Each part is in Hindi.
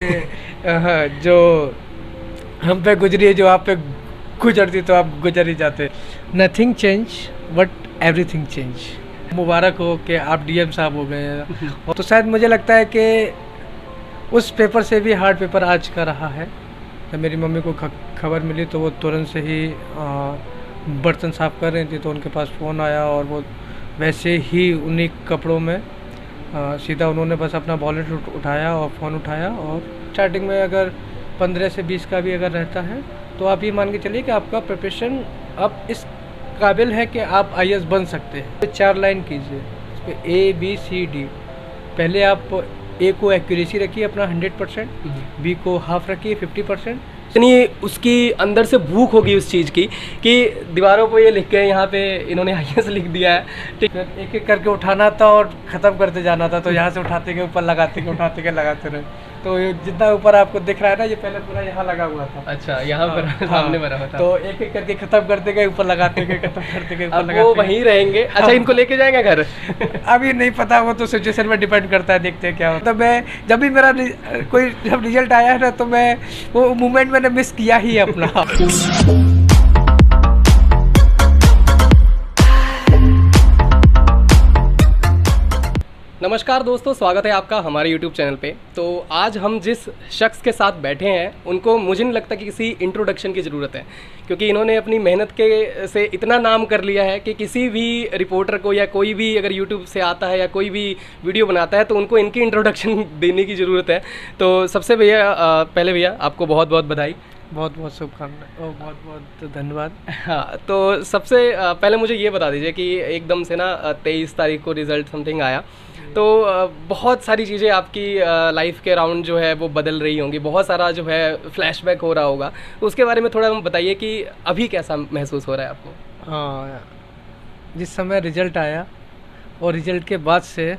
जो हम पे गुजरी है, जो आप पे गुजरती तो आप गुजर ही जाते। Nothing change but everything change. मुबारक हो कि आप डीएम साहब हो गए हैं। और तो शायद मुझे लगता है कि उस पेपर से भी हार्ड पेपर आज का रहा है। जब मेरी मम्मी को खबर मिली तो वो तुरंत से ही बर्तन साफ़ कर रही थी, तो उनके पास फ़ोन आया और वो वैसे ही उन्हीं कपड़ों में सीधा उन्होंने बस अपना वॉलेट उठाया और फ़ोन उठाया। और स्टार्टिंग में अगर 15 से 20 का भी अगर रहता है तो आप ये मान के चलिए कि आपका प्रिपरेशन अब इस काबिल है कि आप आईएएस बन सकते हैं। 4 लाइन कीजिए, इस पर ABCD। पहले आप ए को एक्यूरेसी रखिए अपना 100%, बी को हाफ रखिए 50%। इतनी उसकी अंदर से भूख होगी उस चीज़ की कि दीवारों पे ये लिख के यहाँ पे इन्होंने आईएएस लिख दिया है। ठीक, एक एक करके उठाना था और ख़त्म करते जाना था। तो यहाँ से उठाते के ऊपर लगाते के उठाते के लगाते रहे। तो ये जितना ऊपर आपको दिख रहा है ना, ये पहले पूरा यहाँ लगा हुआ था। अच्छा, यहाँ पर सामने बना हुआ था। तो एक एक करके ख़त्म करते गए, ऊपर लगाते गए, ख़त्म करते गए, ऊपर अब लगाते वो गए। वहीं रहेंगे। अच्छा, इनको लेके जाएंगे घर? अभी नहीं पता, वो तो सिचुएशन में डिपेंड करता है, देखते हैं क्या होता है। तो मैं जब भी मेरा कोई जब रिजल्ट आया है ना, तो मैं वो मोमेंट मैंने मिस किया ही है अपना। नमस्कार दोस्तों, स्वागत है आपका हमारे YouTube चैनल पे। तो आज हम जिस शख्स के साथ बैठे हैं उनको मुझे नहीं लगता कि किसी इंट्रोडक्शन की ज़रूरत है, क्योंकि इन्होंने अपनी मेहनत के से इतना नाम कर लिया है कि किसी भी रिपोर्टर को या कोई भी अगर YouTube से आता है या कोई भी वीडियो बनाता है तो उनको इनकी इंट्रोडक्शन देने की ज़रूरत है। तो सबसे पहले भैया आपको बहुत बहुत बधाई, बहुत बहुत शुभकामनाएं और बहुत बहुत धन्यवाद। हाँ, तो सबसे पहले मुझे ये बता दीजिए कि एकदम से ना 23 तारीख को रिज़ल्ट समथिंग आया, तो बहुत सारी चीज़ें आपकी लाइफ के अराउंड जो है वो बदल रही होंगी, बहुत सारा जो है फ्लैशबैक हो रहा होगा। तो उसके बारे में थोड़ा बताइए कि अभी कैसा महसूस हो रहा है आपको? हाँ, जिस समय रिजल्ट आया और रिजल्ट के बाद से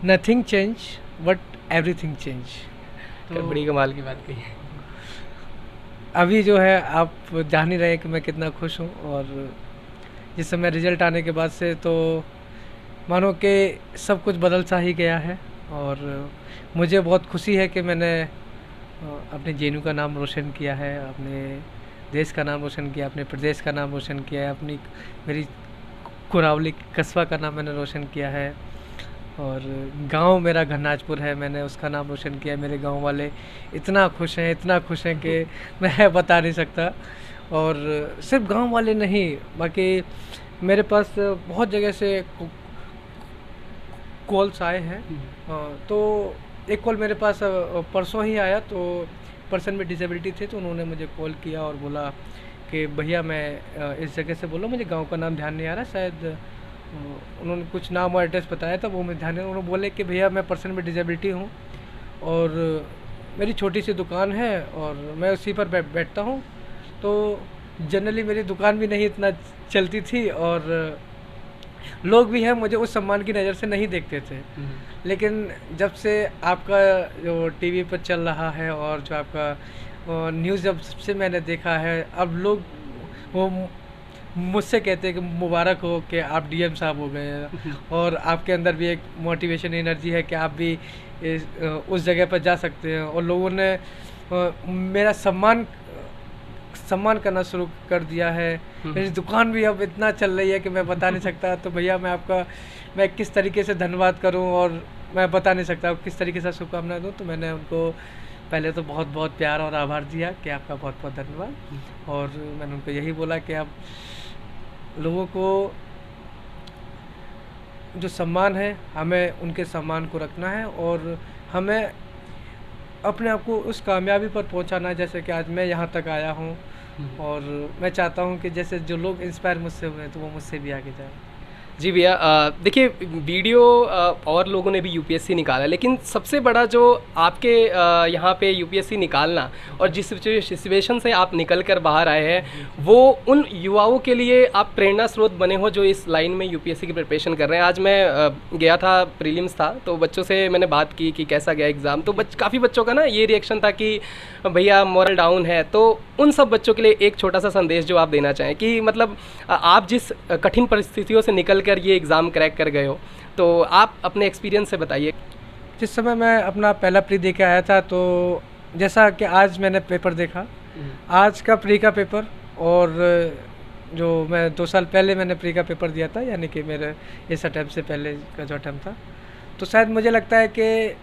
nothing change but everything change. तो बड़ी कमाल की बात कही है। अभी जो है आप जान ही रहे हैं कि मैं कितना खुश हूँ। और जिस समय रिजल्ट आने के बाद से तो मानो कि सब कुछ बदल सा ही गया है। और मुझे बहुत खुशी है कि मैंने अपने जेएनयू का नाम रोशन किया है, अपने देश का नाम रोशन किया, अपने प्रदेश का नाम रोशन किया है, अपनी मेरी कुरावली कस्बा का नाम मैंने रोशन किया है। और गांव मेरा घरनाजपुर है, मैंने उसका नाम रोशन किया है। मेरे गांव वाले इतना खुश हैं कि मैं बता नहीं सकता। और सिर्फ गांव वाले नहीं, बाकी मेरे पास बहुत जगह से कॉल्स आए हैं। तो एक कॉल मेरे पास परसों ही आया। तो पर्सन में डिसेबिलिटी थे, तो उन्होंने मुझे कॉल किया और बोला कि भैया मैं इस जगह से बोल रहा हूँ, मुझे गांव का नाम ध्यान नहीं आ रहा, शायद उन्होंने कुछ नाम और एड्रेस बताया था, वो मैं ध्यान नहीं। उन्होंने बोले कि भैया मैं पर्सन में डिसेबिलिटी हूँ और मेरी छोटी सी दुकान है और मैं उसी पर बैठता हूँ। तो जनरली मेरी दुकान भी नहीं इतना चलती थी और लोग भी हैं मुझे उस सम्मान की नज़र से नहीं देखते थे। लेकिन जब से आपका जो टीवी पर चल रहा है और जो आपका न्यूज़ जब से मैंने देखा है, अब लोग वो मुझसे कहते हैं कि मुबारक हो कि आप डीएम साहब हो गए हैं। और आपके अंदर भी एक मोटिवेशन एनर्जी है कि आप भी उस जगह पर जा सकते हैं। और लोगों ने मेरा सम्मान करना शुरू कर दिया है। मेरी दुकान भी अब इतना चल रही है कि मैं बता नहीं सकता। तो भैया मैं किस तरीके से धन्यवाद करूं और मैं बता नहीं सकता किस तरीके से शुभकामनाएं दूं। तो मैंने उनको पहले तो बहुत बहुत प्यार और आभार दिया कि आपका बहुत बहुत धन्यवाद। और मैंने उनको यही बोला कि आप लोगों को जो सम्मान है, हमें उनके सम्मान को रखना है और हमें अपने आप को उस कामयाबी पर पहुंचाना है, जैसे कि आज मैं यहाँ तक आया हूँ। और मैं चाहता हूँ कि जैसे जो लोग इंस्पायर मुझसे हुए हैं तो वो मुझसे भी आगे जाए। जी भैया, देखिए वीडियो और लोगों ने भी यूपीएससी निकाला, लेकिन सबसे बड़ा जो आपके यहाँ पे यूपीएससी निकालना और जिस सिचुएशन से आप निकल कर बाहर आए हैं, वो उन युवाओं के लिए आप प्रेरणा स्रोत बने हो जो इस लाइन में यूपीएससी की प्रिपरेशन कर रहे हैं। आज मैं गया था, प्रीलिम्स था, तो बच्चों से मैंने बात की कि कैसा गया एग्ज़ाम। तो काफ़ी बच्चों का ना ये रिएक्शन था कि भैया मोरल डाउन है। तो उन सब बच्चों के लिए एक छोटा सा संदेश जो आप देना चाहें कि मतलब आप जिस कठिन परिस्थितियों से निकल कर ये एग्ज़ाम क्रैक कर गए हो, तो आप अपने एक्सपीरियंस से बताइए। जिस समय मैं अपना पहला प्री दे के आया था, तो जैसा कि आज मैंने पेपर देखा, आज का प्री का पेपर और जो मैं 2 साल पहले मैंने प्री का पेपर दिया था, यानी कि मेरे इस अटैम्प्ट से पहले का जो अटैम्प्ट था, तो शायद मुझे लगता है कि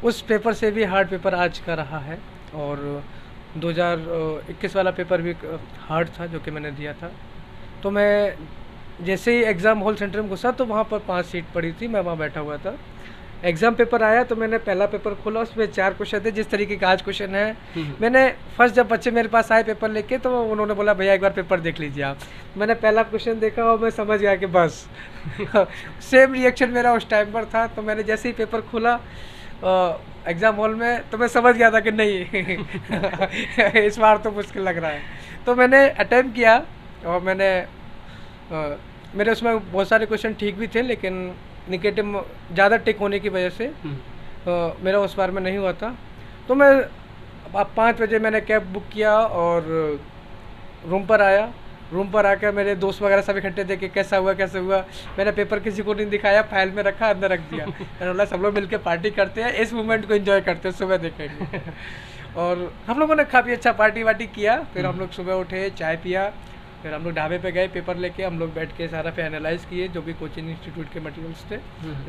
उस पेपर से भी हार्ड पेपर आज का रहा है। और 2021 वाला पेपर भी हार्ड था जो कि मैंने दिया था। तो मैं जैसे ही एग्ज़ाम हॉल सेंटर में घुसा तो वहाँ पर 5 सीट पड़ी थी, मैं वहाँ बैठा हुआ था। एग्ज़ाम पेपर आया तो मैंने पहला पेपर खोला, उसमें 4 क्वेश्चन थे जिस तरीके का आज क्वेश्चन है। मैंने फर्स्ट जब बच्चे मेरे पास आए पेपर लेके, तो उन्होंने बोला भैया एक बार पेपर देख लीजिए आप। मैंने पहला क्वेश्चन देखा और मैं समझ गया कि बस सेम रिएक्शन मेरा उस टाइम पर था। तो मैंने जैसे ही पेपर खोला एग्ज़ाम हॉल में, तो मैं समझ गया था कि नहीं इस बार तो मुश्किल लग रहा है। तो मैंने अटैम्प्ट किया और मेरे उसमें बहुत सारे क्वेश्चन ठीक भी थे, लेकिन निगेटिव ज़्यादा टिक होने की वजह से मेरा उस बार में नहीं हुआ था। तो मैं 5 बजे मैंने कैब बुक किया और रूम पर आया। रूम पर आकर मेरे दोस्त वगैरह सब इकट्ठे थे कि कैसा हुआ। मैंने पेपर किसी को नहीं दिखाया, फाइल में रखा, अंदर रख दिया। मैंने बोला सब लोग मिलकर पार्टी करते हैं, इस मोमेंट को एंजॉय करते हैं, सुबह देखेंगे। और हम लोगों ने काफ़ी अच्छा पार्टी वार्टी किया। फिर हम लोग सुबह उठे, चाय पिया, फिर हम लोग ढाबे पे गए पेपर लेके। हम लोग बैठ के सारा पे एनालाइज किए जो भी कोचिंग इंस्टीट्यूट के मटेरियल्स थे,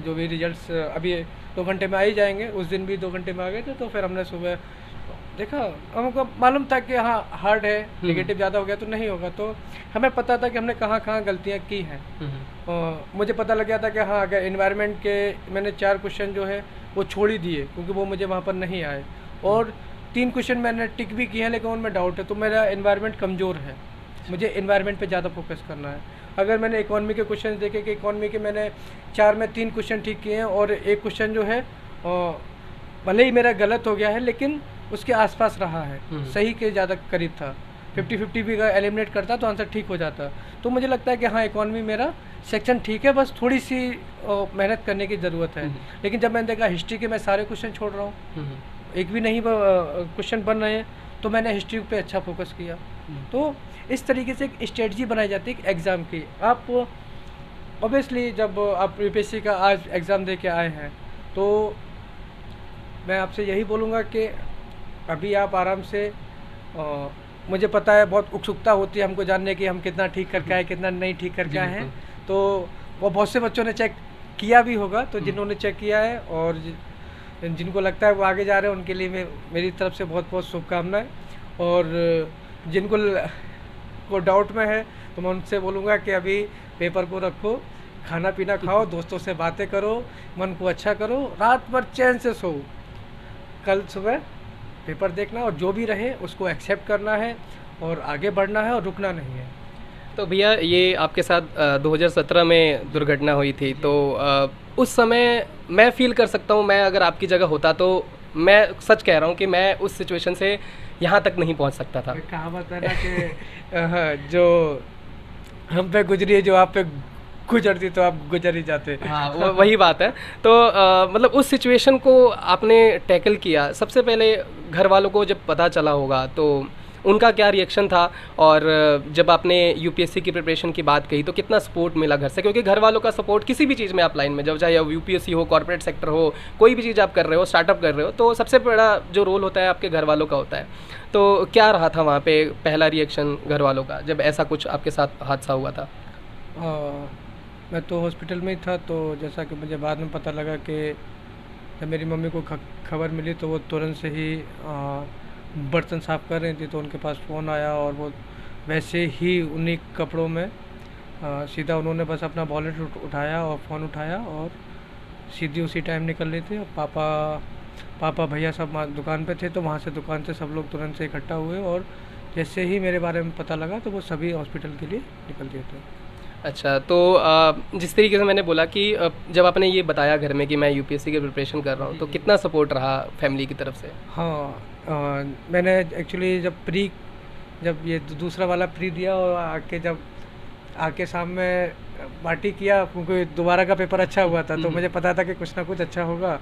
जो भी रिजल्ट्स अभी 2 घंटे में आ ही जाएंगे, उस दिन भी 2 घंटे में आ गए थे। तो फिर हमने सुबह देखा, हमको मालूम था कि हाँ हार्ड है, नेगेटिव ज़्यादा हो गया तो नहीं होगा। तो हमें पता था कि हमने कहाँ कहाँ गलतियाँ की हैं। मुझे पता लग गया था कि हाँ अगर इन्वायरमेंट के मैंने 4 क्वेश्चन जो है वो छोड़ ही दिए, क्योंकि वो मुझे वहाँ पर नहीं आए। और 3 क्वेश्चन मैंने टिक भी किए हैं, लेकिन उनमें डाउट है। तो मेरा इन्वायरमेंट कमज़ोर है, मुझे इन्वायरमेंट पे ज़्यादा फोकस करना है। अगर मैंने इकोनॉमी के क्वेश्चन देखे कि इकोनॉमी के मैंने 4 में 3 क्वेश्चन ठीक किए हैं और एक क्वेश्चन जो है भले ही मेरा गलत हो गया है, लेकिन उसके आसपास रहा है, सही के ज़्यादा करीब था। 50-50 भी अगर एलिमिनेट करता तो आंसर ठीक हो जाता। तो मुझे लगता है कि हाँ इकोनॉमी मेरा सेक्शन ठीक है, बस थोड़ी सी मेहनत करने की ज़रूरत है। लेकिन जब मैंने देखा हिस्ट्री के मैं सारे क्वेश्चन छोड़ रहा हूँ, एक भी नहीं क्वेश्चन बन रहे हैं, तो मैंने हिस्ट्री पे अच्छा फोकस किया। तो इस तरीके से एक स्ट्रेटजी बनाई जाती है एग्ज़ाम की। आप ऑब्वियसली जब आप यूपीएससी का आज एग्ज़ाम दे के आए हैं, तो मैं आपसे यही बोलूँगा कि अभी आप आराम से मुझे पता है बहुत उत्सुकता होती है हमको जानने की हम कितना ठीक करके आए, कितना नहीं ठीक करके आए हैं। तो वो बहुत से बच्चों ने चेक किया भी होगा, तो जिन्होंने चेक किया है और जिनको लगता है वो आगे जा रहे हैं, उनके लिए मेरी तरफ से बहुत बहुत शुभकामनाएं। और जिनको डाउट में है तो मैं उनसे बोलूँगा कि अभी पेपर को रखो, खाना पीना खाओ, दोस्तों से बातें करो, मन को अच्छा करो, रात भर चैन से सो, कल सुबह पेपर देखना और जो भी रहे उसको एक्सेप्ट करना है और आगे बढ़ना है और रुकना नहीं है। तो भैया ये आपके साथ 2017 में दुर्घटना हुई थी, तो उस समय मैं फील कर सकता हूँ, मैं अगर आपकी जगह होता तो मैं सच कह रहा हूँ कि मैं उस सिचुएशन से यहाँ तक नहीं पहुँच सकता था। कहावत है ना कि जो हम पे गुजरी है, जो आप पे गुजरती तो आप गुजर ही जाते। हाँ वही बात है। तो मतलब उस सिचुएशन को आपने टैकल किया, सबसे पहले घर वालों को जब पता चला होगा तो उनका क्या रिएक्शन था, और जब आपने यूपीएससी की प्रिपरेशन की बात कही तो कितना सपोर्ट मिला घर से? क्योंकि घर वालों का सपोर्ट किसी भी चीज़ में आप लाइन में जब चाहे यूपीएससी हो, कॉर्पोरेट सेक्टर हो, कोई भी चीज़ आप कर रहे हो, स्टार्टअप कर रहे हो, तो सबसे बड़ा जो रोल होता है आपके घर वालों का होता है। तो क्या रहा था वहाँ पे पहला रिएक्शन घर वालों का जब ऐसा कुछ आपके साथ हादसा हुआ था? मैं तो हॉस्पिटल में ही था, तो जैसा कि मुझे बाद में पता लगा कि जब मेरी मम्मी को खबर मिली तो वो तुरंत से ही बर्तन साफ़ कर रही थी, तो उनके पास फ़ोन आया और वो वैसे ही उन्हीं कपड़ों में सीधा उन्होंने बस अपना वॉलेट उठाया और फ़ोन उठाया और सीधी उसी टाइम निकल रही थी। और पापा भैया सब दुकान पे थे, तो वहाँ से दुकान से सब लोग तुरंत से इकट्ठा हुए और जैसे ही मेरे बारे में पता लगा तो वो सभी हॉस्पिटल के लिए निकल दिए थे। अच्छा, तो जिस तरीके से मैंने बोला कि जब आपने ये बताया घर में कि मैं यूपीएससी की प्रिपरेशन कर रहा हूँ, तो कितना सपोर्ट रहा फैमिली की तरफ से? हाँ, मैंने एक्चुअली जब ये दूसरा वाला प्री दिया और आके शाम में पार्टी किया, क्योंकि दोबारा का पेपर अच्छा हुआ था तो मुझे पता था कि कुछ ना कुछ अच्छा होगा।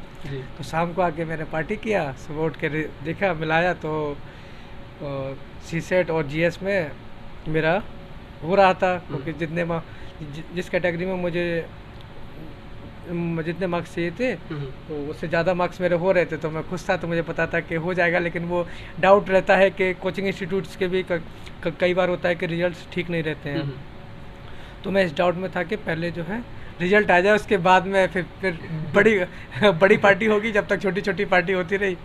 तो शाम को आके मैंने पार्टी किया, सुबह उठ के देखा मिलाया तो सीसेट और जीएस में मेरा हो रहा था, क्योंकि जिस कैटेगरी में मुझे जितने मार्क्स चाहिए थे तो उससे ज़्यादा मार्क्स मेरे हो रहे थे, तो मैं खुश था। तो मुझे पता था कि हो जाएगा, लेकिन वो डाउट रहता है कि कोचिंग इंस्टीट्यूट्स के भी कई बार होता है कि रिजल्ट्स ठीक नहीं रहते हैं। तो मैं इस डाउट में था कि पहले जो है रिजल्ट आ जाए, उसके बाद में फिर बड़ी बड़ी पार्टी होगी, जब तक छोटी छोटी पार्टी होती रही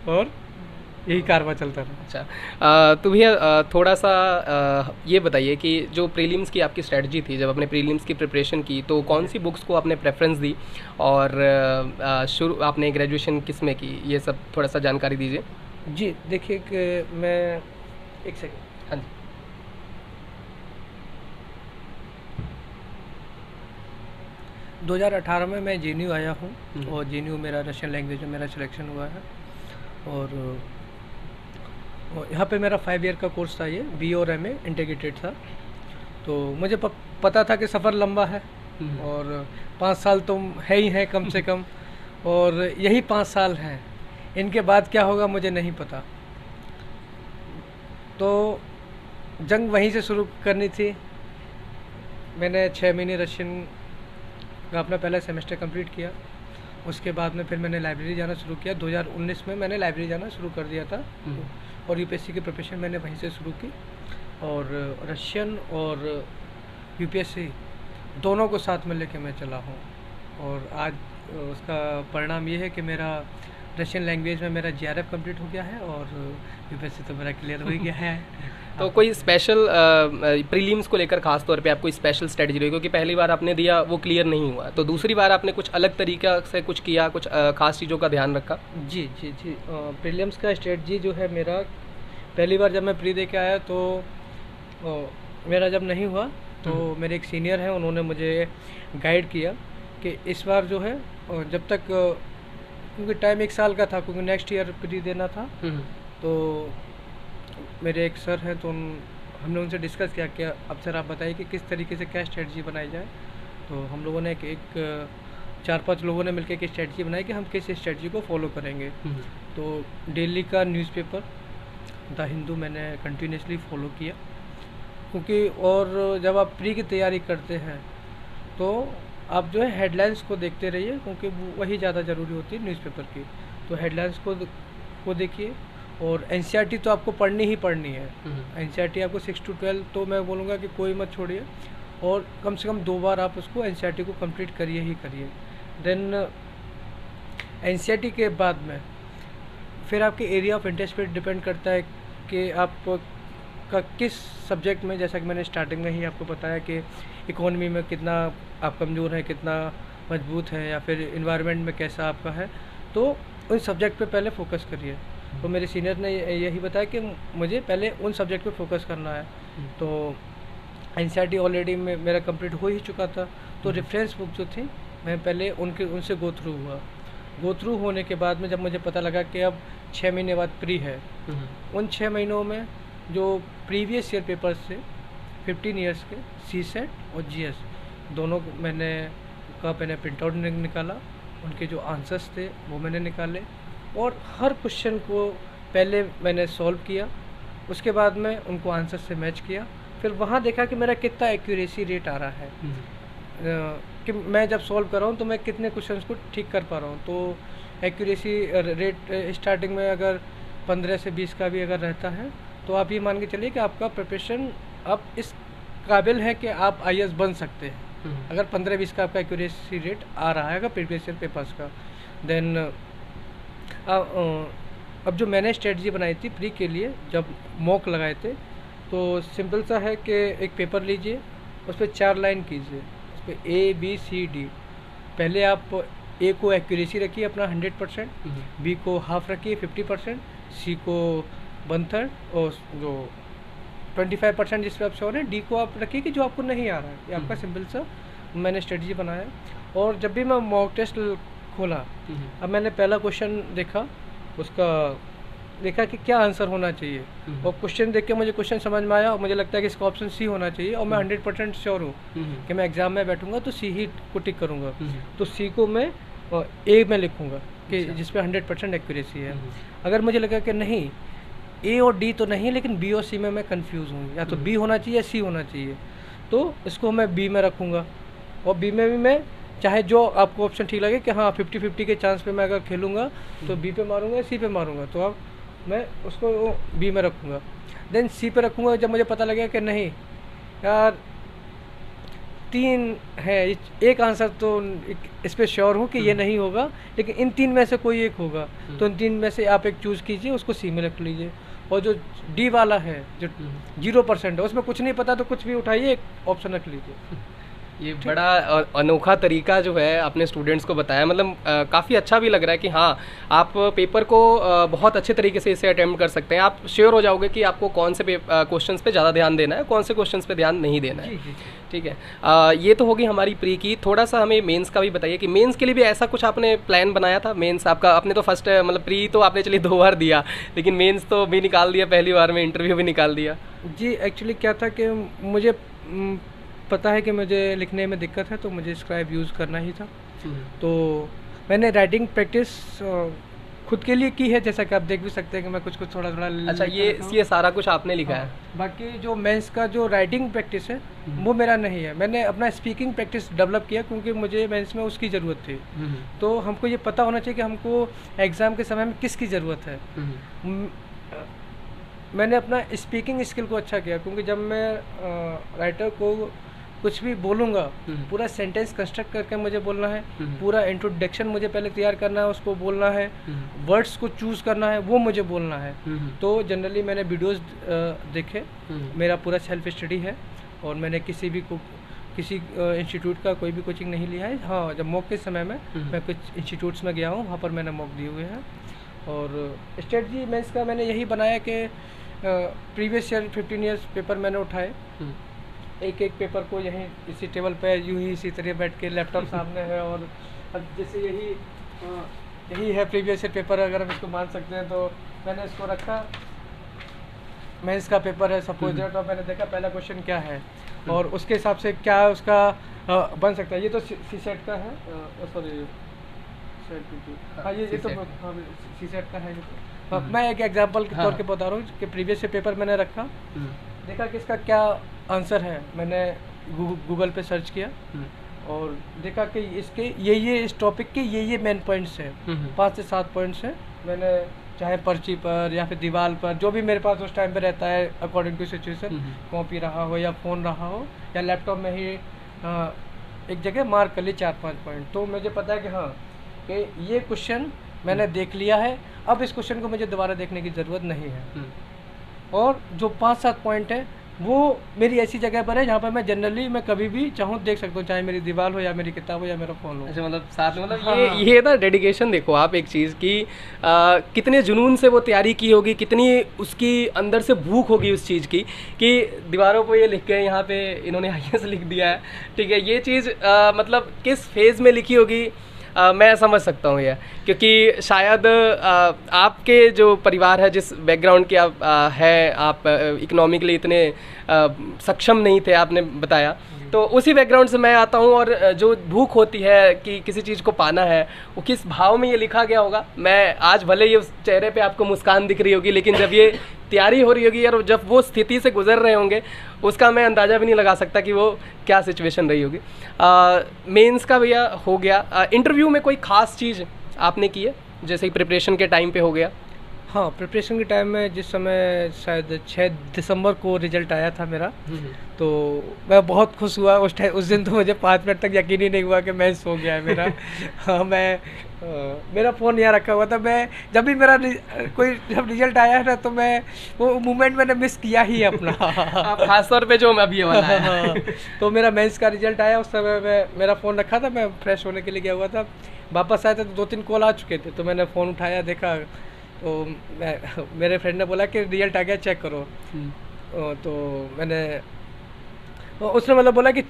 और यही कारवां चलता रहा। अच्छा, तो भैया थोड़ा सा ये बताइए कि जो प्रीलिम्स की आपकी स्ट्रेटजी थी, जब आपने प्रीलिम्स की प्रिपरेशन की तो कौन सी बुक्स को आपने प्रेफरेंस दी, और शुरू आपने ग्रेजुएशन किस में की, ये सब थोड़ा सा जानकारी दीजिए। जी देखिए कि मैं एक सेकंड, हाँ जी। 2018 में मैं JNU आया हूँ और JNU मेरा रशियन लैंग्वेज में मेरा सिलेक्शन हुआ है। और यहाँ पे मेरा 5 ईयर का कोर्स था, ये BA और MA इंटीग्रेटेड था। तो मुझे पता था कि सफ़र लंबा है और 5 साल तो है ही है कम से कम, और यही 5 साल हैं, इनके बाद क्या होगा मुझे नहीं पता। तो जंग वहीं से शुरू करनी थी। मैंने 6 महीने रशियन का अपना पहला सेमेस्टर कंप्लीट किया। उसके बाद में फिर मैंने लाइब्रेरी जाना शुरू किया। 2019 में मैंने लाइब्रेरी जाना शुरू कर दिया था और UPSC की प्रिपरेशन मैंने वहीं से शुरू की। और रशियन और UPSC दोनों को साथ में लेके मैं चला हूँ, और आज उसका परिणाम ये है कि मेरा रशियन लैंग्वेज में मेरा GRF कंप्लीट हो गया है और UPSC तो मेरा क्लियर हो ही गया है। तो कोई स्पेशल प्रीलिम्स को लेकर खास तौर पे आप कोई स्पेशल स्ट्रेटजी रही, क्योंकि पहली बार आपने दिया वो क्लियर नहीं हुआ, तो दूसरी बार आपने कुछ अलग तरीका से कुछ किया, कुछ खास चीज़ों का ध्यान रखा? जी जी जी, प्रीलिम्स का स्ट्रेटजी जो है मेरा, पहली बार जब मैं प्री दे के आया तो मेरा जब नहीं हुआ तो मेरे एक सीनियर हैं, उन्होंने मुझे गाइड किया कि इस बार जो है जब तक, क्योंकि टाइम 1 साल का था, क्योंकि नेक्स्ट ईयर प्री देना था। तो मेरे एक सर हैं, तो हमने उनसे डिस्कस किया कि अब सर आप बताइए कि किस तरीके से क्या स्ट्रेटजी बनाई जाए। तो हम लोगों ने एक 4-5 लोगों ने मिलकर एक स्ट्रेटजी बनाई कि हम किस स्ट्रेटजी को फॉलो करेंगे। तो दिल्ली का न्यूज़पेपर द हिंदू मैंने कंटिन्यूसली फॉलो किया, क्योंकि और जब आप प्री की तैयारी करते हैं तो आप जो है हेडलाइंस को देखते रहिए, क्योंकि वही ज़्यादा ज़रूरी होती है न्यूज़पेपर की। तो हेडलाइंस को देखिए, और NCERT तो आपको पढ़नी ही पढ़नी है। NCERT आपको 6 to 12 तो मैं बोलूँगा कि कोई मत छोड़िए, और कम से कम 2 बार आप उसको NCERT को कंप्लीट करिए ही करिए। देन NCERT के बाद में फिर आपके एरिया ऑफ इंटरेस्ट पे डिपेंड करता है कि आप का किस सब्जेक्ट में, जैसा कि मैंने स्टार्टिंग में ही आपको बताया कि इकोनॉमी में कितना आप कमज़ोर हैं, कितना मजबूत है, या फिर इन्वायरमेंट में कैसा आपका है, तो उन सब्जेक्ट पे पहले फोकस करिए। तो मेरे सीनियर ने यही बताया कि मुझे पहले उन सब्जेक्ट पे फोकस करना है। तो NCERT ऑलरेडी मेरा कंप्लीट हो ही चुका था, तो रेफरेंस बुक जो थी मैं पहले उनसे गो थ्रू होने के बाद में जब मुझे पता लगा कि अब 6 महीने बाद प्री है, उन 6 महीनों में जो प्रीवियस ईयर पेपर्स थे 15 ईयर्स के, CSET और GS दोनों मैंने प्रिंट आउट निकाला, उनके जो आंसर्स थे वो मैंने निकाले, और हर क्वेश्चन को पहले मैंने सॉल्व किया। उसके बाद में उनको आंसर से मैच किया, फिर वहाँ देखा कि मेरा कितना एक्यूरेसी रेट आ रहा है, कि मैं जब सॉल्व कर रहा हूँ तो मैं कितने क्वेश्चंस को ठीक कर पा रहा हूँ। तो एक्यूरेसी रेट स्टार्टिंग में अगर 15 से 20 का भी अगर रहता है तो आप ये मान के चलिए कि आपका प्रिपरेशन अब इस काबिल है कि आप IAS बन सकते हैं, अगर 15-20 का आपका एक्यूरेसी रेट आ रहा है अगर प्रीवियस ईयर पेपर्स का। देन अब जो मैंने स्ट्रेटजी बनाई थी प्री के लिए, जब मॉक लगाए थे, तो सिंपल सा है कि एक पेपर लीजिए, उस पर 4 लाइन कीजिए, उस पर ABCD। पहले आप A को एक्यूरेसी रखिए अपना 100%, B को हाफ रखिए 50%, C को 1/3 और जो 25% जिस पर आप श्योर हैं, D को आप रखिए कि जो आपको नहीं आ रहा है। ये आपका सिंपल सा मैंने स्ट्रेटजी बनाया। और जब भी मैं मॉक टेस्ट खोला, अब मैंने पहला क्वेश्चन देखा, उसका देखा कि क्या आंसर होना चाहिए, और क्वेश्चन देख के मुझे क्वेश्चन समझ में आया और मुझे लगता है कि इसका ऑप्शन C होना चाहिए, और मैं 100% श्योर हूँ कि मैं एग्ज़ाम में बैठूंगा तो C ही को टिक करूँगा। तो C को मैं A में लिखूँगा कि जिस पे 100% एक्यूरेसी है। अगर मुझे लगा कि नहीं A और D तो नहीं, लेकिन B और C में मैं कंफ्यूज हूँ, या तो B होना चाहिए या C होना चाहिए, तो इसको मैं बी में रखूँगा, और बी में भी मैं चाहे जो आपको ऑप्शन ठीक लगे कि हाँ 50-50 के चांस पे मैं अगर खेलूँगा तो बी पे मारूँगा या सी पे मारूँगा, तो अब मैं उसको बी में रखूँगा। देन सी पे रखूँगा जब मुझे पता लगेगा कि नहीं यार 3 है, एक आंसर तो इस पे श्योर हूँ कि ये नहीं होगा, लेकिन इन 3 में से कोई एक होगा, तो इन 3 में से आप एक चूज़ कीजिए, उसको सी में रख लीजिए। और जो डी वाला है जो 0% है उसमें कुछ नहीं पता तो कुछ भी उठाइए, एक ऑप्शन रख लीजिए। ये बड़ा अनोखा तरीका जो है आपने स्टूडेंट्स को बताया, मतलब काफ़ी अच्छा भी लग रहा है कि हाँ आप पेपर को बहुत अच्छे तरीके से इसे अटेम्प्ट कर सकते हैं। आप श्योर हो जाओगे कि आपको कौन से क्वेश्चंस पे ज़्यादा ध्यान देना है, कौन से क्वेश्चंस पे ध्यान नहीं देना है। जी जी। ठीक है, ये तो होगी हमारी प्री की। थोड़ा सा हमें मेंस का भी बताइए कि मेंस के लिए भी ऐसा कुछ आपने प्लान बनाया था? मेंस आपका, आपने तो फर्स्ट मतलब प्री तो आपने चलिए 2 बार दिया, लेकिन मेंस तो भी निकाल दिया, पहली बार में इंटरव्यू भी निकाल दिया। जी एक्चुअली क्या था कि मुझे पता है कि मुझे लिखने में दिक्कत है, तो मुझे स्क्राइब यूज़ करना ही था। तो मैंने राइटिंग प्रैक्टिस खुद के लिए की है, जैसा कि आप देख भी सकते हैं कि मैं कुछ कुछ थोड़ा थोड़ा अच्छा, ये सारा कुछ आपने लिखा है? बाकी जो मेंस का जो राइटिंग प्रैक्टिस है वो मेरा नहीं है। मैंने अपना स्पीकिंग प्रैक्टिस डेवलप किया क्योंकि मुझे मेंस में उसकी ज़रूरत थी। तो हमको ये पता होना चाहिए कि हमको एग्ज़ाम के समय में किसकी ज़रूरत है। मैंने अपना स्पीकिंग स्किल को अच्छा किया, क्योंकि जब मैं राइटर को कुछ भी बोलूँगा पूरा सेंटेंस कंस्ट्रक्ट करके मुझे बोलना है, पूरा इंट्रोडक्शन मुझे पहले तैयार करना है, उसको बोलना है, वर्ड्स को चूज़ करना है, वो मुझे बोलना है। तो जनरली मैंने वीडियोस देखे, मेरा पूरा सेल्फ स्टडी है, और मैंने किसी इंस्टीट्यूट का कोई भी कोचिंग नहीं लिया है। हाँ, जब मॉक के समय में मैं कुछ इंस्टीट्यूट्स में गया हूँ, वहाँ पर मैंने मॉक दिए हुए हैं। और स्ट्रेटजी मेंस का मैंने यही बनाया कि प्रीवियस ईयर 15 ईयर्स पेपर मैंने उठाए, एक एक पेपर को यहीं इसी टेबल पे यूं ही इसी तरह बैठ के, लैपटॉप सामने है, और अब जैसे यही है प्रीवियस ईयर पेपर, अगर हम इसको मान सकते हैं, तो मैंने इसको रखा। मेंस का पेपर है सपोज दैट, और मैंने देखा पहला क्वेश्चन क्या है और उसके हिसाब से क्या उसका बन सकता है। ये तो सी सेट का है, सॉरी हाँ ये तो सी सेट का है। मैं एक एग्जांपल के तौर पे बता रहा हूँ कि प्रीवियस ईयर पेपर मैंने रखा, देखा कि इसका क्या आंसर है, मैंने गूगल पे सर्च किया और देखा कि इसके ये इस टॉपिक के ये मेन पॉइंट्स हैं, 5 से 7 पॉइंट्स हैं। मैंने चाहे पर्ची पर या फिर दीवार पर, जो भी मेरे पास उस टाइम पे रहता है अकॉर्डिंग टू सिचुएशन, कॉपी रहा हो या फ़ोन रहा हो या लैपटॉप में ही एक जगह मार्क कर ली 4-5 पॉइंट। तो मुझे पता है कि हाँ कि ये क्वेश्चन मैंने देख लिया है, अब इस क्वेश्चन को मुझे दोबारा देखने की ज़रूरत नहीं है। और जो 5-7 पॉइंट है वो मेरी ऐसी जगह पर है जहाँ पर मैं जनरली मैं कभी भी चाहूँ देख सकता हूँ, चाहे मेरी दीवार हो या मेरी किताब हो या मेरा फ़ोन हो। अच्छा, मतलब साथ में मतलब ये ना डेडिकेशन देखो आप एक चीज़ की, कितने जुनून से वो तैयारी की होगी, कितनी उसकी अंदर से भूख होगी उस चीज़ की कि दीवारों पर ये लिख के यहाँ पे इन्होंने IAS लिख दिया है। ठीक है, ये चीज़ मतलब किस फेज़ में लिखी होगी मैं समझ सकता हूँ यह, क्योंकि शायद आपके जो परिवार है, जिस बैकग्राउंड के आप है, आप इकोनॉमिकली इतने सक्षम नहीं थे, आपने बताया, तो उसी बैकग्राउंड से मैं आता हूँ। और जो भूख होती है कि किसी चीज़ को पाना है, वो किस भाव में ये लिखा गया होगा, मैं आज भले ही उस चेहरे पे आपको मुस्कान दिख रही होगी, लेकिन जब ये तैयारी हो रही होगी और जब वो स्थिति से गुजर रहे होंगे, उसका मैं अंदाज़ा भी नहीं लगा सकता कि वो क्या सिचुएशन रही होगी। मेंस का भैया हो गया। इंटरव्यू में कोई ख़ास चीज़ आपने की है, जैसे कि प्रिपरेशन के टाइम पे हो गया? हाँ, प्रिपरेशन के टाइम में जिस समय शायद 6 दिसंबर को रिजल्ट आया था मेरा, तो मैं बहुत खुश हुआ उस दिन। तो मुझे 5 मिनट तक यकीन ही नहीं हुआ कि मेंस हो गया है मेरा। हाँ, मेरा फ़ोन यहाँ रखा हुआ था। मैं जब भी मेरा जब रिजल्ट आया है ना, तो मैं वो मोमेंट मैंने मिस किया ही अपना। खासतौर पे जो मैं अभी वाला है। हाँ, तो मेरा मेंस का रिजल्ट आया, उस समय मेरा फ़ोन रखा था, मैं फ्रेश होने के लिए गया हुआ था। वापस आया था तो 2-3 कॉल आ चुके थे, तो मैंने फ़ोन उठाया, देखा तो मेरे फ्रेंड ने बोला कि रिजल्ट आ गया, चेक करो। तो उसने मतलब बोला कि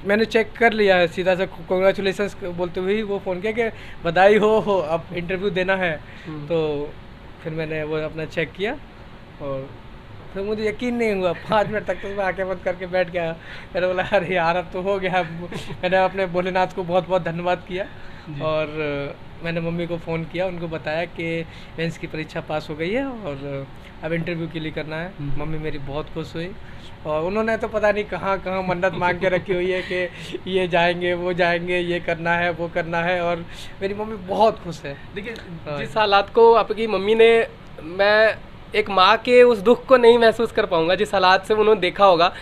मैंने चेक कर लिया है, सीधा सा कॉन्ग्रेचुलेसन्स बोलते हुए वो फ़ोन किया कि बधाई हो अब इंटरव्यू देना है। तो फिर मैंने वो अपना चेक किया और फिर मुझे यकीन नहीं हुआ, 5 मिनट तक तो मैं आँखें बंद करके बैठ गया। मैंने बोला अरे यार अब तो हो गया। मैंने अपने भोलेनाथ को बहुत बहुत धन्यवाद किया और मैंने मम्मी को फ़ोन किया, उनको बताया कि मेंस की परीक्षा पास हो गई है और अब इंटरव्यू के लिए करना है। मम्मी मेरी बहुत खुश हुई और उन्होंने तो पता नहीं कहाँ कहाँ मन्नत मांग के रखी हुई है कि ये जाएंगे, वो जाएंगे, ये करना है, वो करना है, और मेरी मम्मी बहुत खुश है। देखिए, जिस हालात को आपकी मम्मी ने, मैं एक माँ के उस दुख को नहीं महसूस कर पाऊंगा जिस हालात से उन्होंने देखा होगा।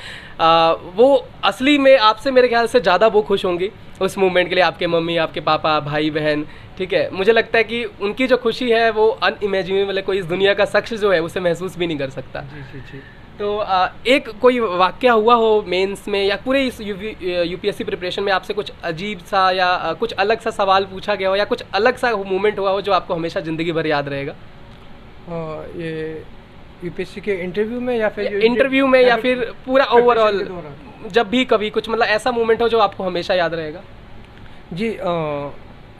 वो असली में आपसे मेरे ख्याल से ज़्यादा वो खुश होंगी उस मूवमेंट के लिए, आपके मम्मी, आपके पापा, भाई बहन। ठीक है, मुझे लगता है कि उनकी जो खुशी है वो अनइमेजिनेबल है, कोई इस दुनिया का शख्स जो है उसे महसूस भी नहीं कर सकता। जी जी जी। तो एक कोई वाक़या हुआ हो मेंस में या पूरे इस यूपीएससी प्रिपरेशन में, आपसे कुछ अजीब सा या कुछ अलग सा सवाल पूछा गया हो या कुछ अलग सा मूवमेंट हुआ हो जो आपको हमेशा ज़िंदगी भर याद रहेगा? ये यूपीएससी के इंटरव्यू में या फिर इंटरव्यू में या फिर पूरा ओवरऑल, जब भी कभी कुछ मतलब ऐसा मोमेंट हो जो आपको हमेशा याद रहेगा? जी,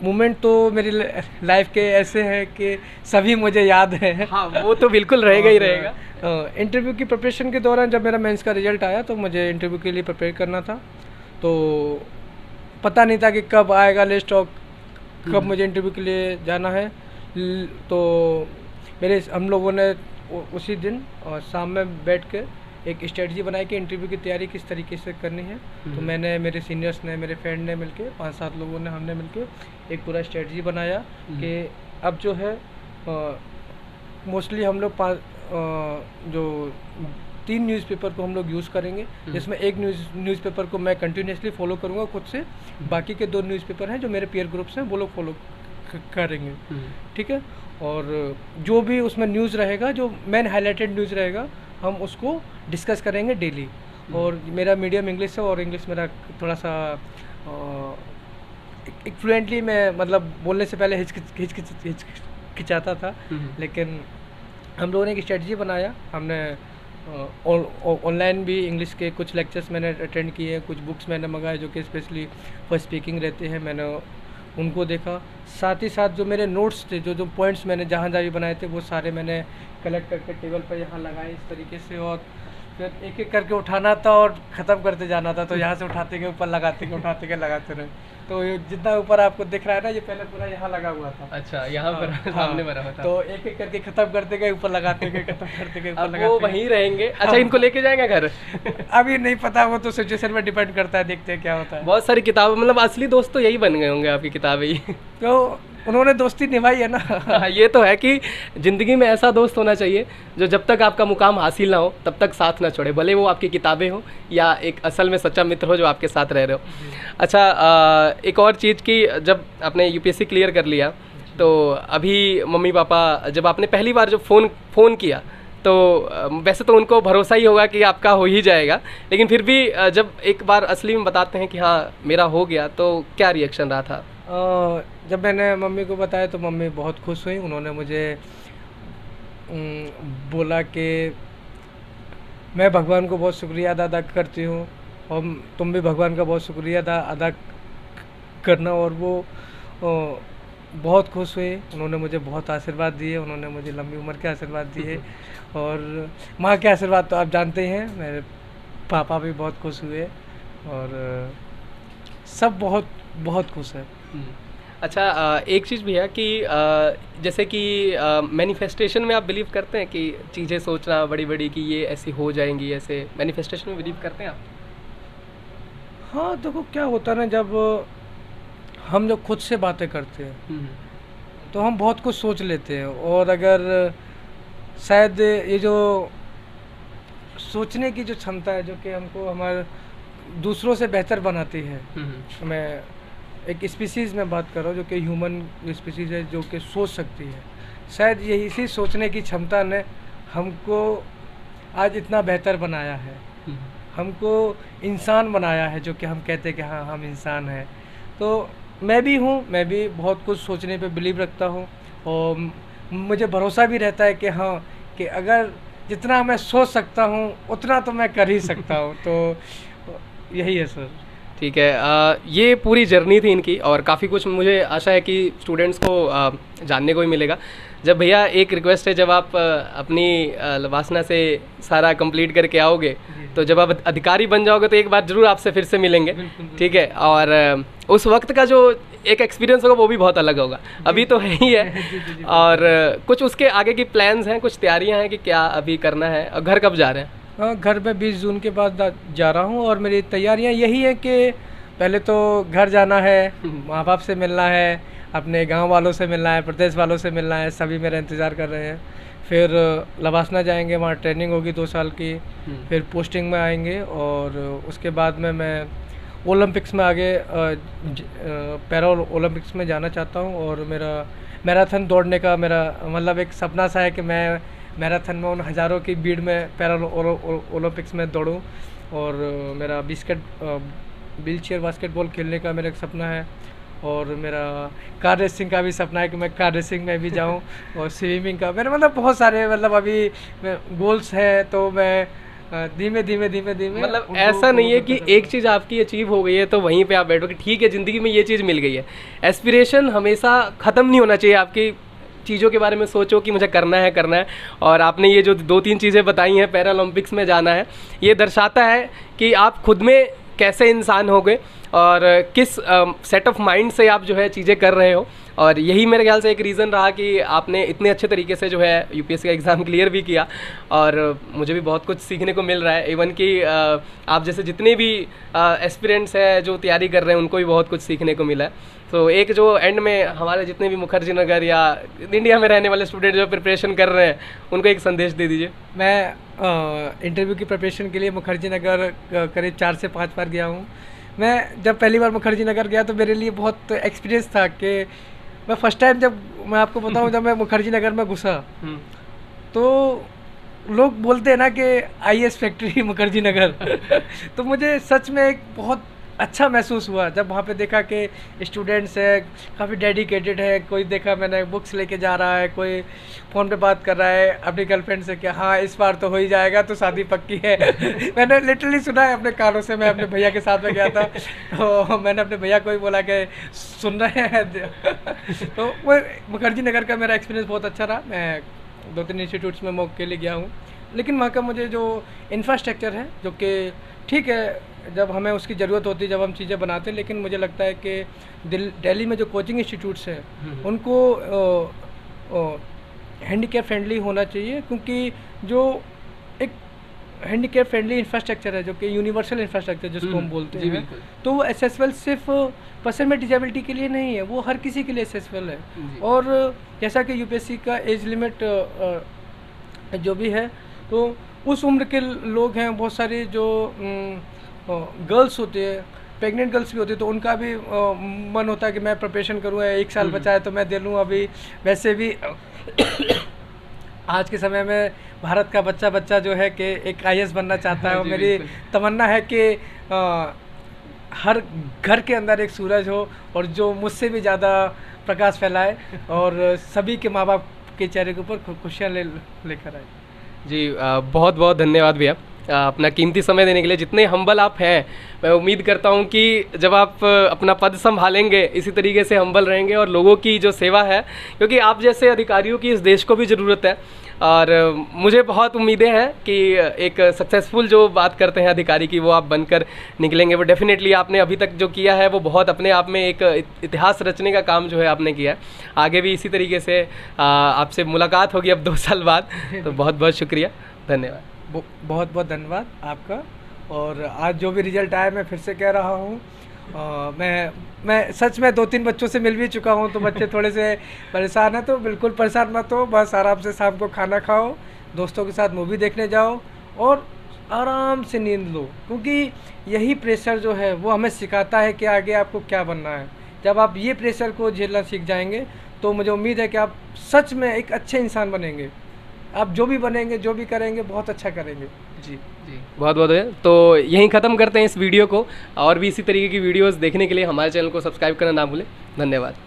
मोमेंट तो मेरी लाइफ के ऐसे हैं कि सभी मुझे याद है। हाँ, वो तो बिल्कुल रहेगा ही रहेगा। इंटरव्यू की प्रिपरेशन के दौरान जब मेरा मेंस का रिजल्ट आया तो मुझे इंटरव्यू के लिए प्रिपेयर करना था, तो पता नहीं था कि कब आएगा लिस्ट और कब मुझे इंटरव्यू के लिए जाना है। तो हम लोगों ने उसी दिन और शाम में बैठ के एक स्ट्रेटजी बनाई कि इंटरव्यू की तैयारी किस तरीके से करनी है। तो मैंने, मेरे सीनियर्स ने, मेरे फ्रेंड ने मिलके, 5-7 लोगों ने, हमने मिलके एक पूरा स्ट्रेटजी बनाया कि अब जो है मोस्टली हम लोग जो 3 न्यूज़पेपर को हम लोग यूज़ करेंगे, जिसमें एक न्यूज़पेपर को मैं कंटिन्यूसली फॉलो करूँगा खुद से, बाकी के 2 न्यूज़पेपर हैं जो मेरे पीयर ग्रुप्स हैं वो लोग फॉलो करेंगे। ठीक है, और जो भी उसमें न्यूज़ रहेगा, जो मेन हाईलाइटेड न्यूज़ रहेगा, हम उसको डिस्कस करेंगे डेली। और मेरा मीडियम इंग्लिश है और इंग्लिश मेरा थोड़ा सा एक फ्लुएंटली मैं मतलब बोलने से पहले हिचकिचाता था, लेकिन हम लोगों ने एक स्ट्रेटजी बनाया। हमने ऑनलाइन भी इंग्लिश के कुछ लेक्चर्स मैंने अटेंड किए हैं, कुछ बुक्स मैंने मंगाए जो कि स्पेशली फॉर स्पीकिंग रहते हैं, मैंने उनको देखा। साथ ही साथ जो मेरे नोट्स थे, जो पॉइंट्स मैंने जहाँ भी बनाए थे, वो सारे मैंने कलेक्ट करके टेबल पर यहाँ लगाए इस तरीके से, और फिर एक एक करके उठाना था और ख़त्म करते जाना था। तो यहाँ से उठाते गए, ऊपर लगाते गए, उठाते गए, लगाते रहे। तो ये जितना ऊपर आपको दिख रहा है ना, ये पहले पूरा यहाँ लगा हुआ था। अच्छा, यहाँ पर सामने बना हुआ था। तो एक एक करके ख़त्म करते गए, ऊपर लगाते गए, ख़त्म करते गए, ऊपर लगाते वो वहीं रहेंगे। अच्छा, इनको लेके जाएंगे घर? अभी नहीं पता, वो तो सिचुएशन में डिपेंड करता है, देखते हैं क्या होता है। बहुत सारी किताबें, मतलब असली दोस्त तो यही बन गए होंगे आपकी किताबें ही। तो उन्होंने दोस्ती निभाई है ना। ये तो है कि ज़िंदगी में ऐसा दोस्त होना चाहिए जो जब तक आपका मुकाम हासिल ना हो तब तक साथ ना छोड़े, भले वो आपकी किताबें हो या एक असल में सच्चा मित्र हो जो आपके साथ रह रहे हो। अच्छा, एक और चीज़ कि जब आपने यूपीएससी क्लियर कर लिया तो अभी मम्मी पापा, जब आपने पहली बार जब फ़ोन किया तो वैसे तो उनको भरोसा ही होगा कि आपका हो ही जाएगा, लेकिन फिर भी जब एक बार असली में बताते हैं कि हाँ मेरा हो गया, तो क्या रिएक्शन रहा था? जब मैंने मम्मी को बताया तो मम्मी बहुत खुश हुई। उन्होंने मुझे बोला कि मैं भगवान को बहुत शुक्रिया अदा करती हूँ और तुम भी भगवान का बहुत शुक्रिया अदा करना। और वो बहुत खुश हुए, उन्होंने मुझे बहुत आशीर्वाद दिए, उन्होंने मुझे लंबी उम्र के आशीर्वाद दिए। और माँ के आशीर्वाद तो आप जानते ही हैं, मेरे पापा भी बहुत खुश हुए और सब बहुत बहुत खुश है। अच्छा, एक चीज़ भी है कि जैसे कि मैनिफेस्टेशन में आप बिलीव करते हैं कि चीज़ें सोचना बड़ी बड़ी कि ये ऐसी हो जाएंगी, ऐसे मैनिफेस्टेशन में बिलीव करते हैं आप? हाँ, देखो क्या होता है ना, जब हम जब खुद से बातें करते हैं तो हम बहुत कुछ सोच लेते हैं, और अगर शायद ये जो सोचने की जो क्षमता है जो कि हमको हमारे दूसरों से बेहतर बनाती है। मैं एक स्पीसीज़ में बात कर रहा हूँ जो कि ह्यूमन स्पीसीज़ है, जो कि सोच सकती है। शायद यही इसी सोचने की क्षमता ने हमको आज इतना बेहतर बनाया है, हमको इंसान बनाया है, जो कि हम कहते हैं कि हाँ हम इंसान हैं। तो मैं भी हूँ, मैं भी बहुत कुछ सोचने पे बिलीव रखता हूँ और मुझे भरोसा भी रहता है कि हाँ, कि अगर जितना मैं सोच सकता हूँ उतना तो मैं कर ही सकता हूँ। तो यही है सर। ठीक है, ये पूरी जर्नी थी इनकी और काफ़ी कुछ मुझे आशा है कि स्टूडेंट्स को जानने को भी मिलेगा। जब भैया एक रिक्वेस्ट है, जब आप अपनी लवासना से सारा कंप्लीट करके आओगे तो जब आप अधिकारी बन जाओगे तो एक बार जरूर आपसे फिर से मिलेंगे, ठीक है। और उस वक्त का जो एक एक्सपीरियंस होगा वो भी बहुत अलग होगा, अभी तो है ही है। और कुछ उसके आगे की प्लान्स हैं, कुछ तैयारियां हैं कि क्या अभी करना है, और घर कब जा रहे हैं? घर में 20 जून के बाद जा रहा हूँ, और मेरी तैयारियाँ यही है कि पहले तो घर जाना है, माँ बाप से मिलना है, अपने गांव वालों से मिलना है, प्रदेश वालों से मिलना है, सभी मेरा इंतज़ार कर रहे हैं। फिर लवासना जाएंगे, वहाँ ट्रेनिंग होगी 2 साल की, फिर पोस्टिंग में आएंगे, और उसके बाद में मैं ओलंपिक्स में आगे पैरा ओलंपिक्स में जाना चाहता हूँ। और मेरा मैराथन दौड़ने का मेरा मतलब एक सपना सा है कि मैं मैराथन में उन हज़ारों की भीड़ में पैरा ओलंपिक्स में दौड़ूं। और मेरा व्हील चेयर बास्केटबॉल खेलने का मेरा एक सपना है, और मेरा कार रेसिंग का भी सपना है कि मैं कार रेसिंग में भी जाऊं, और स्विमिंग का मेरे मतलब बहुत सारे मतलब अभी गोल्स हैं। तो मैं धीमे धीमे मतलब ऐसा नहीं है कि एक चीज़ आपकी अचीव हो गई है तो वहीं पे आप बैठो कि ठीक है ज़िंदगी में ये चीज़ मिल गई है। एस्पिरेशन हमेशा ख़त्म नहीं होना चाहिए, आपकी चीज़ों के बारे में सोचो कि मुझे करना है। और आपने ये जो 2-3 चीज़ें बताई हैं, पैरा ओलंपिक्स में जाना है, ये दर्शाता है कि आप खुद में कैसे इंसान हो गए और किस सेट ऑफ माइंड से आप जो है चीज़ें कर रहे हो। और यही मेरे ख्याल से एक रीज़न रहा कि आपने इतने अच्छे तरीके से जो है यूपीएससी का एग्ज़ाम क्लियर भी किया, और मुझे भी बहुत कुछ सीखने को मिल रहा है। इवन कि आप जैसे जितने भी एस्पिरेंट्स हैं जो तैयारी कर रहे हैं उनको भी बहुत कुछ सीखने को मिला है। तो एक जो एंड में हमारे जितने भी मुखर्जी नगर या इंडिया में रहने वाले स्टूडेंट जो प्रिपरेशन कर रहे हैं उनको एक संदेश दे दीजिए। मैं इंटरव्यू की प्रिपरेशन के लिए मुखर्जी नगर करीब 4 से 5 बार गया हूँ। मैं जब पहली बार मुखर्जी नगर गया तो मेरे लिए बहुत एक्सपीरियंस था कि मैं फर्स्ट टाइम, जब मैं आपको बताऊं, जब मैं मुखर्जी नगर में घुसा तो लोग बोलते हैं ना कि आईएएस फैक्ट्री मुखर्जी नगर तो मुझे सच में एक बहुत अच्छा महसूस हुआ जब वहाँ पे देखा कि स्टूडेंट्स है काफ़ी डेडिकेटेड है। कोई देखा मैंने बुक्स लेके जा रहा है, कोई फ़ोन पे बात कर रहा है अपनी गर्लफ्रेंड से कि हाँ इस बार तो हो ही जाएगा, तो शादी पक्की है मैंने लिटरली सुना है अपने कानों से। मैं अपने भैया के साथ में गया था तो मैंने अपने भैया को ही बोला कि सुन रहे हैं तो वो मुखर्जी नगर का मेरा एक्सपीरियंस बहुत अच्छा रहा। मैं 2-3 इंस्टीट्यूट्स में मौके के लिए गया हूँ, लेकिन वहाँ का मुझे जो इंफ्रास्ट्रक्चर है जो कि ठीक है जब हमें उसकी ज़रूरत होती है, जब हम चीज़ें बनाते हैं, लेकिन मुझे लगता है कि दिल्ली में जो कोचिंग इंस्टीट्यूट्स हैं उनको हैंडीकैप फ्रेंडली होना चाहिए, क्योंकि जो एक हैंडीकैप फ्रेंडली इंफ्रास्ट्रक्चर है जो कि यूनिवर्सल इंफ्रास्ट्रक्चर जिसको हम बोलते हैं, तो वो एसेसबल सिर्फ पर्सन में डिजेबिलिटी के लिए नहीं है, वो हर किसी के लिए एसेसबल है। और जैसा कि यूपीएससी का एज लिमिट जो भी है, तो उस उम्र के लोग हैं, बहुत सारे जो गर्ल्स होते हैं, प्रेग्नेंट गर्ल्स भी होती है, तो उनका भी मन होता है कि मैं प्रिपरेशन करूँ, 1 साल बचा है तो मैं दे लूँ। अभी वैसे भी आज के समय में भारत का बच्चा जो है कि एक आईएएस बनना चाहता है, और मेरी तमन्ना है कि हर घर के अंदर एक सूरज हो और जो मुझसे भी ज़्यादा प्रकाश फैलाए और सभी के माँ बाप के चेहरे के ऊपर खुशियाँ लेकर आए। जी बहुत बहुत धन्यवाद भैया अपना कीमती समय देने के लिए। जितने हम्बल आप हैं, मैं उम्मीद करता हूं कि जब आप अपना पद संभालेंगे इसी तरीके से हम्बल रहेंगे और लोगों की जो सेवा है, क्योंकि आप जैसे अधिकारियों की इस देश को भी ज़रूरत है। और मुझे बहुत उम्मीदें हैं कि एक सक्सेसफुल जो बात करते हैं अधिकारी की वो आप बनकर निकलेंगे। वो डेफिनेटली आपने अभी तक जो किया है वो बहुत अपने आप में एक इतिहास रचने का काम जो है आपने किया है। आगे भी इसी तरीके से आपसे मुलाकात होगी अब 2 साल बाद। तो बहुत बहुत शुक्रिया, धन्यवाद। बहुत बहुत धन्यवाद आपका। और आज जो भी रिजल्ट आया, मैं फिर से कह रहा हूँ, मैं सच में 2-3 बच्चों से मिल भी चुका हूँ, तो बच्चे थोड़े से परेशान हैं, तो बिल्कुल परेशान मत हो, बस आराम से शाम को खाना खाओ, दोस्तों के साथ मूवी देखने जाओ और आराम से नींद लो, क्योंकि यही प्रेशर जो है वो हमें सिखाता है कि आगे आपको क्या बनना है। जब आप ये प्रेशर को झेलना सीख जाएंगे तो मुझे उम्मीद है कि आप सच में एक अच्छे इंसान बनेंगे। आप जो भी बनेंगे, जो भी करेंगे, बहुत अच्छा करेंगे। जी बहुत बहुत है। तो यहीं ख़त्म करते हैं इस वीडियो को, और भी इसी तरीके की वीडियोस देखने के लिए हमारे चैनल को सब्सक्राइब करना ना भूलें। धन्यवाद।